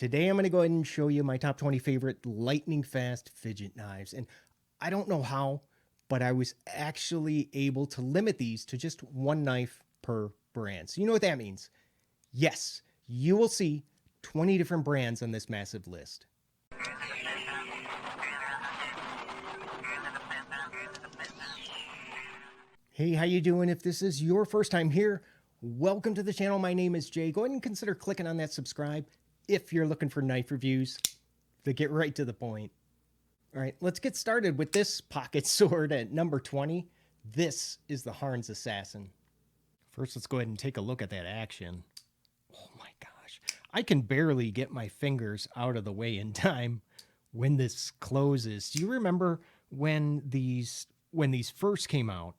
Today I'm going to go ahead and show you my top 20 favorite lightning fast fidget knives. And I don't know how, but I was actually able to limit these to just one knife per brand. So you know what that means? Yes, you will see 20 different brands on this massive list. Hey, how you doing? If this is your first time here, welcome to the channel. My name is Jay. Go ahead and consider clicking on that subscribe if you're looking for knife reviews that get right to the point. All right, let's get started with this pocket sword at number 20. This is the Harn's Assassin. First, let's go ahead and take a look at that action. Oh my gosh. I can barely get my fingers out of the way in time when this closes. Do you remember when these first came out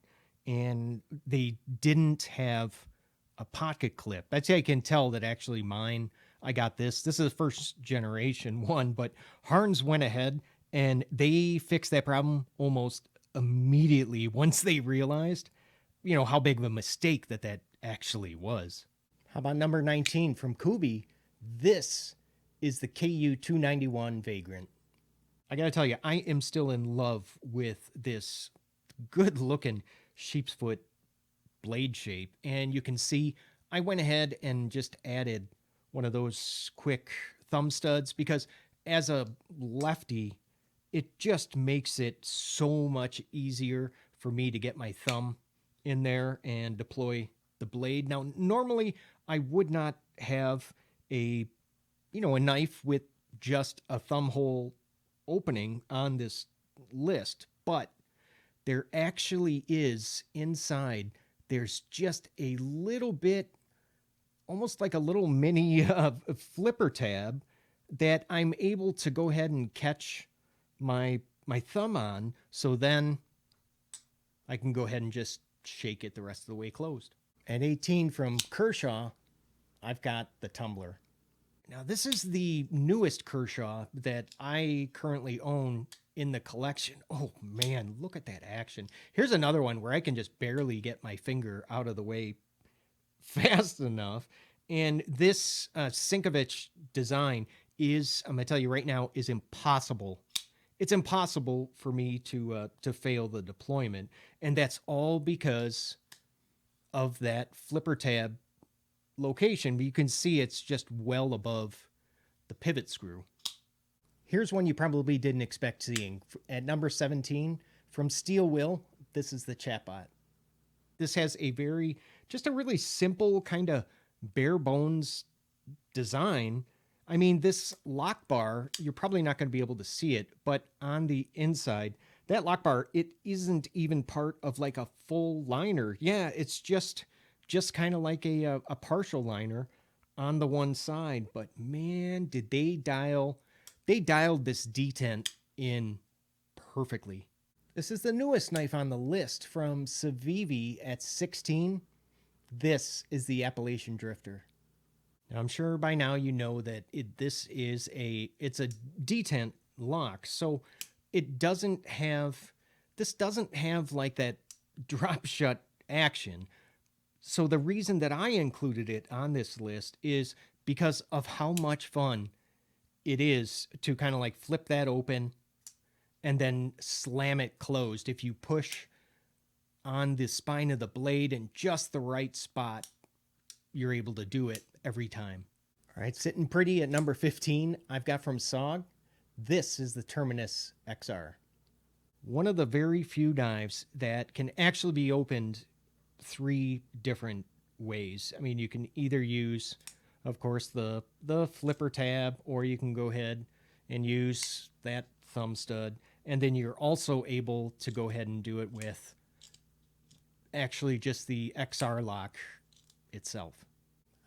and they didn't have a pocket clip? That's how I can tell that actually mine, I got this. This is the first generation one, but Harn's went ahead and they fixed that problem almost immediately once they realized, you know, how big of a mistake that actually was. How about number 19 from Kuby? This is the KU291 Vagrant. I gotta tell you, I am still in love with this good looking sheep's foot blade shape. And you can see I went ahead and just added one of those quick thumb studs because as a lefty, it just makes it so much easier for me to get my thumb in there and deploy the blade. Now, normally I would not have a knife with just a thumb hole opening on this list, but there actually is inside, there's just a little bit, almost like a little mini flipper tab that I'm able to go ahead and catch my thumb on. So then I can go ahead and just shake it the rest of the way closed. At 18 from Kershaw, I've got the Tumbler. Now this is the newest Kershaw that I currently own in the collection. Oh man, look at that action. Here's another one where I can just barely get my finger out of the way fast enough. And this Sinkovich design is, I'm going to tell you right now, is impossible. It's impossible for me to fail the deployment. And that's all because of that flipper tab location. But you can see it's just well above the pivot screw. Here's one you probably didn't expect seeing. At number 17 from Steel Will, this is the Chatbot. This has just a really simple kind of bare bones design. I mean, this lock bar, you're probably not going to be able to see it, but on the inside, that lock bar, it isn't even part of like a full liner. Yeah, it's just kind of like a partial liner on the one side. But man, did they dialed this detent in perfectly. This is the newest knife on the list from Civivi at 16. This is the Agnesian Drifter. Now, I'm sure by now you know that it's a detent lock, so this doesn't have like that drop shut action. So the reason that I included it on this list is because of how much fun it is to kind of like flip that open and then slam it closed. If you push on the spine of the blade in just the right spot, you're able to do it every time. All right, sitting pretty at number 15, I've got from SOG. This is the Terminus XR. One of the very few knives that can actually be opened 3 different ways. I mean, you can either use, of course, the flipper tab, or you can go ahead and use that thumb stud. And then you're also able to go ahead and do it with actually just the XR lock itself.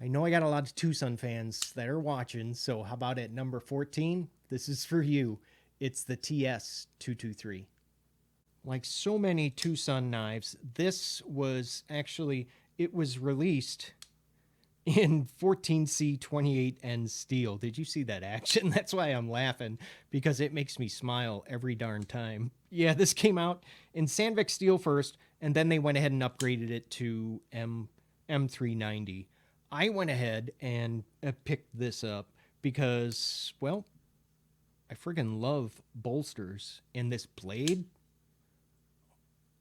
I know I got a lot of Tucson fans that are watching, so how about at number 14? This is for you. It's the TS223. Like so many Tucson knives, this was actually, it was released in 14C28N steel. Did you see that action? That's why I'm laughing, because it makes me smile every darn time. Yeah, this came out in Sandvik steel first, and then they went ahead and upgraded it to M390. I went ahead and picked this up because, well, I friggin' love bolsters, and this blade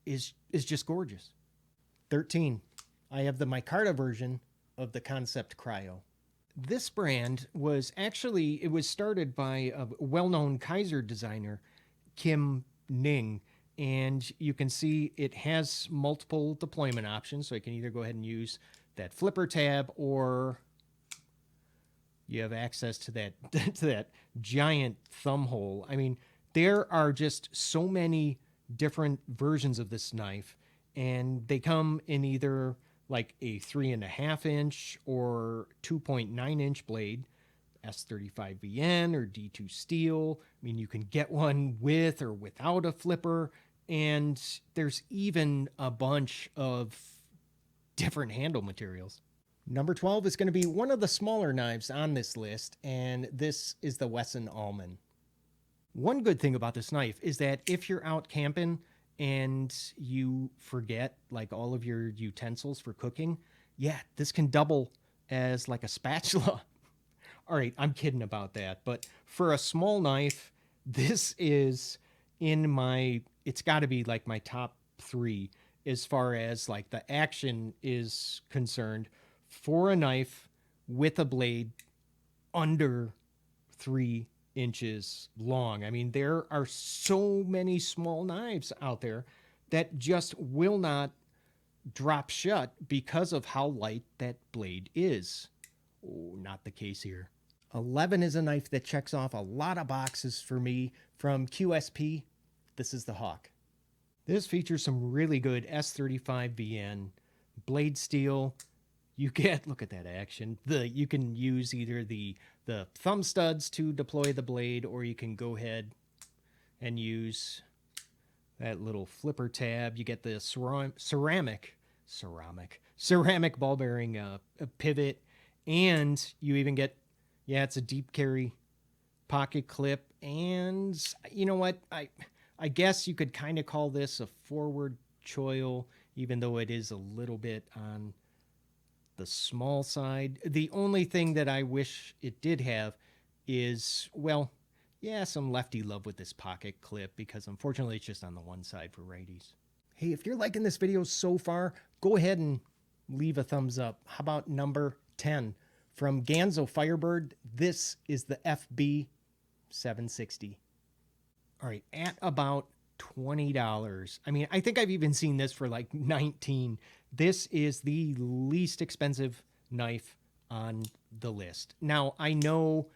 is just gorgeous. 13. I have the Micarta version of the Concept Cryo. This brand was actually, it was started by a well-known Kaiser designer, Kim Ning, and you can see it has multiple deployment options, so you can either go ahead and use that flipper tab, or you have access to that to that giant thumb hole. I mean, there are just so many different versions of this knife, and they come in either like a 3.5 inch or 2.9 inch blade, S35VN or D2 steel. I mean, you can get one with or without a flipper, and there's even a bunch of different handle materials. Number 12 is going to be one of the smaller knives on this list, and this is the Wesson Almond. One good thing about this knife is that if you're out camping and you forget like all of your utensils for cooking, yeah, this can double as like a spatula. All right, I'm kidding about that, but for a small knife, this is in my, it's got to be like my top 3 as far as like the action is concerned for a knife with a blade under 3 inches long. I mean, there are so many small knives out there that just will not drop shut because of how light that blade is. Oh, not the case here. 11 is a knife that checks off a lot of boxes for me from QSP. This is the Hawk. This features some really good S35VN blade steel. You get, look at that action. You can use either the thumb studs to deploy the blade, or you can go ahead and use that little flipper tab. You get the ceramic ball bearing pivot, and you even get, yeah, it's a deep carry pocket clip. And you know what? I guess you could kind of call this a forward choil, even though it is a little bit on the small side. The only thing that I wish it did have is, well, yeah, some lefty love with this pocket clip, because unfortunately it's just on the one side for righties. Hey, if you're liking this video so far, go ahead and leave a thumbs up. How about number 10 from Ganzo Firebird? This is the FB 760. All right, at about $20. I mean, I think I've even seen this for like 19. This is the least expensive knife on the list. Now, I know,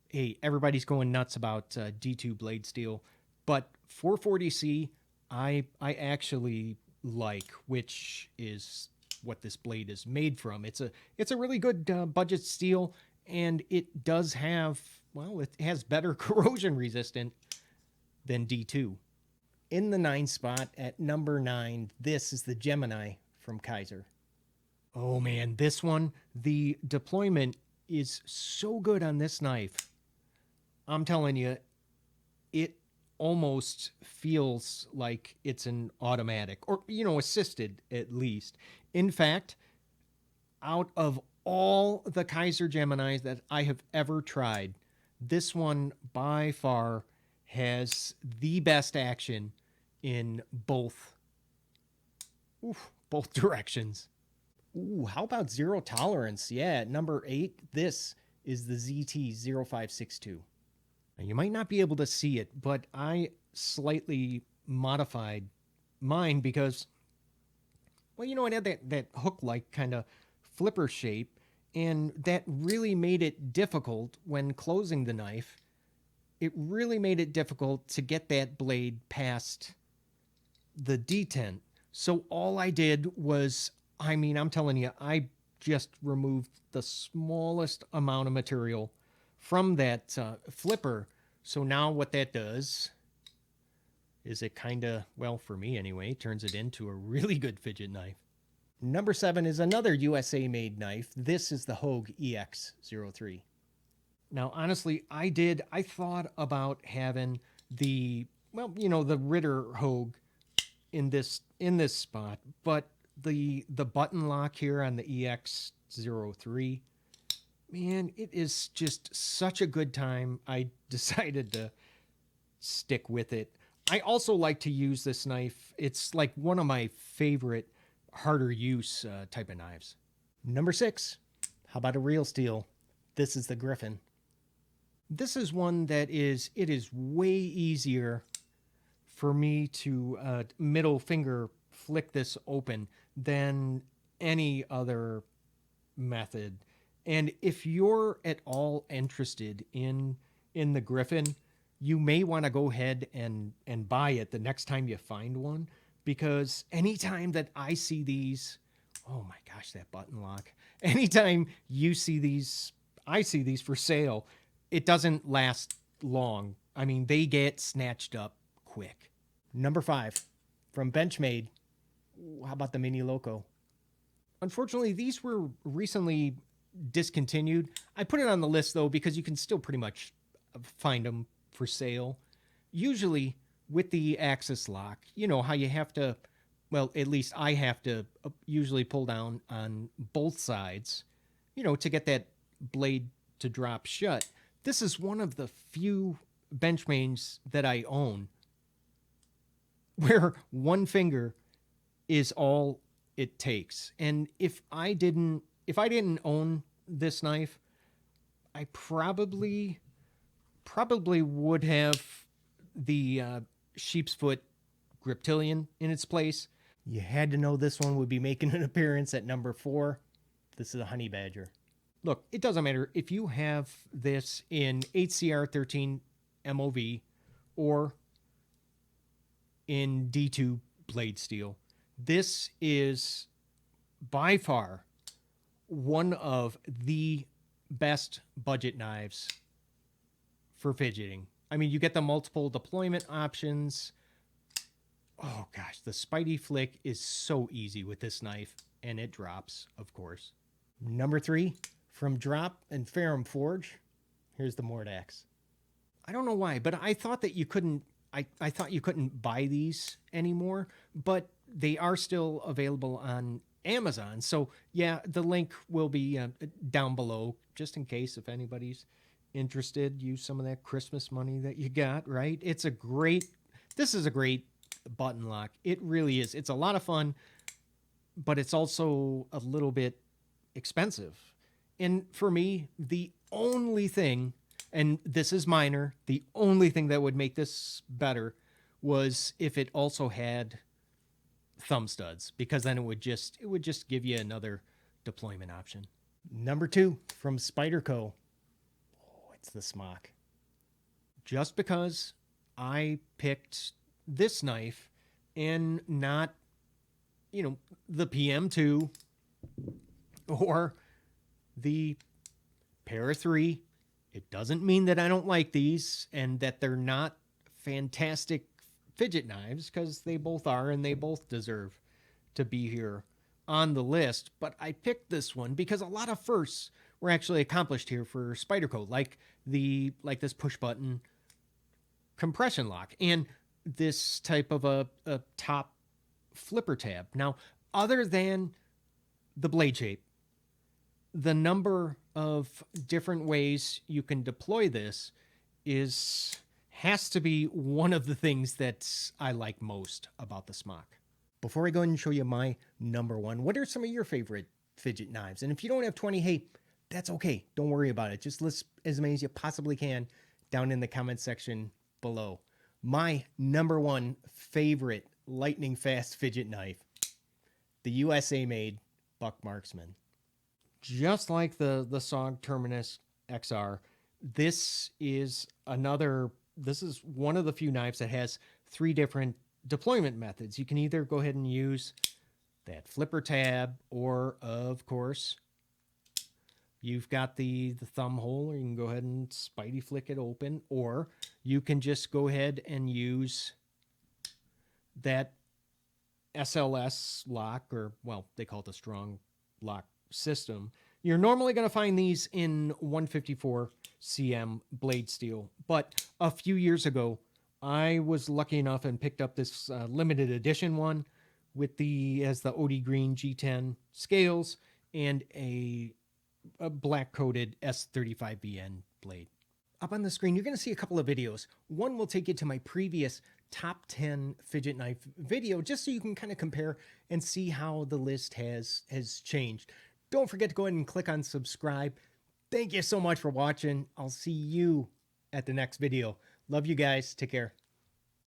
hey, everybody's going nuts about D2 blade steel, but 440C, I actually like, which is what this blade is made from. It's a really good budget steel, and it does have, well, it has better corrosion resistant than D2. In the 9 spot at number 9, this is the Gemini from Kaiser. Oh man, this one, the deployment is so good on this knife. I'm telling you, it almost feels like it's an automatic, or, you know, assisted at least. In fact, out of all the Kaiser Geminis that I have ever tried, this one by far has the best action in both directions. Ooh, how about zero tolerance? Yeah, at number 8, this is the ZT0562. Now, you might not be able to see it, but I slightly modified mine because, well, you know, it had that hook-like kind of flipper shape, and that really made it difficult when closing the knife. It really made it difficult to get that blade past the detent. So all I did was, I mean, I'm telling you, I just removed the smallest amount of material from that flipper. So now what that does is it kind of, well, for me anyway, turns it into a really good fidget knife. Number 7 is another USA-made knife. This is the Hogue EX03. Now, honestly, I thought about having the, well, you know, the Ritter Hogue in this spot, but the button lock here on the EX03, Man, it is just such a good time. I decided to stick with it. I also like to use this knife. It's like one of my favorite harder use type of knives. Number 6, how about a real steel? This is the Griffin. This is one that it is way easier for me to middle finger flick this open than any other method. And if you're at all interested in the Griffin, you may want to go ahead and buy it the next time you find one, because anytime that I see these, oh my gosh, that button lock. Anytime you see these, I see these for sale, it doesn't last long. I mean, they get snatched up quick. Number 5, from Benchmade. How about the Mini Loco? Unfortunately, these were recently discontinued. I put it on the list though because you can still pretty much find them for sale. Usually with the axis lock, you know how you have to, well, at least I have to usually pull down on both sides, you know, to get that blade to drop shut. This is one of the few Benchmades that I own where one finger is all it takes. And if I didn't own this knife, I probably would have the sheep's foot Griptilian in its place. You had to know this one would be making an appearance at number 4. This is a Honey Badger. Look, it doesn't matter if you have this in HCR13 MOV or in D2 blade steel. This is by far one of the best budget knives for fidgeting. I mean, you get the multiple deployment options. Oh gosh, the Spidey flick is so easy with this knife, and it drops, of course. Number 3, from DropFerrum Forge. Here's the Mordax. I don't know why, but I thought that you couldn't. I thought you couldn't buy these anymore, but they are still available on Amazon. So yeah, the link will be down below, just in case if anybody's interested. Use some of that Christmas money that you got, right? This is a great button lock. It really is. It's a lot of fun, but it's also a little bit expensive. And for me, the only thing, and this is minor, the only thing that would make this better was if it also had thumb studs, because then it would just give you another deployment option. Number 2, from Spyderco. Oh, it's the Smock. Just because I picked this knife and not, you know, the PM2 or the Para 3, it doesn't mean that I don't like these and that they're not fantastic fidget knives, because they both are, and they both deserve to be here on the list. But I picked this one because a lot of firsts were actually accomplished here for Spyderco, like this push button compression lock and this type of a top flipper tab. Now, other than the blade shape, the number of different ways you can deploy this has to be one of the things that I like most about the Smock. Before I go and show you my number 1, what are some of your favorite fidget knives? And if you don't have 20, hey, that's okay. Don't worry about it. Just list as many as you possibly can down in the comment section below. My number 1 favorite lightning fast fidget knife, the USA-made Buck Marksman. Just like the SOG Terminus XR, this is one of the few knives that has 3 different deployment methods. You can either go ahead and use that flipper tab, or of course, you've got the thumb hole, or you can go ahead and Spidey flick it open, or you can just go ahead and use that SLS lock, or, well, they call it the strong lock system. You're normally going to find these in 154 cm blade steel, but a few years ago, I was lucky enough and picked up this limited edition one with the OD Green G10 scales and a a black coated S35VN blade. Up on the screen, you're going to see a couple of videos. One will take you to my previous top 10 fidget knife video, just so you can kind of compare and see how the list has changed. Don't forget to go ahead and click on subscribe. Thank you so much for watching. I'll see you at the next video. Love you guys. Take care.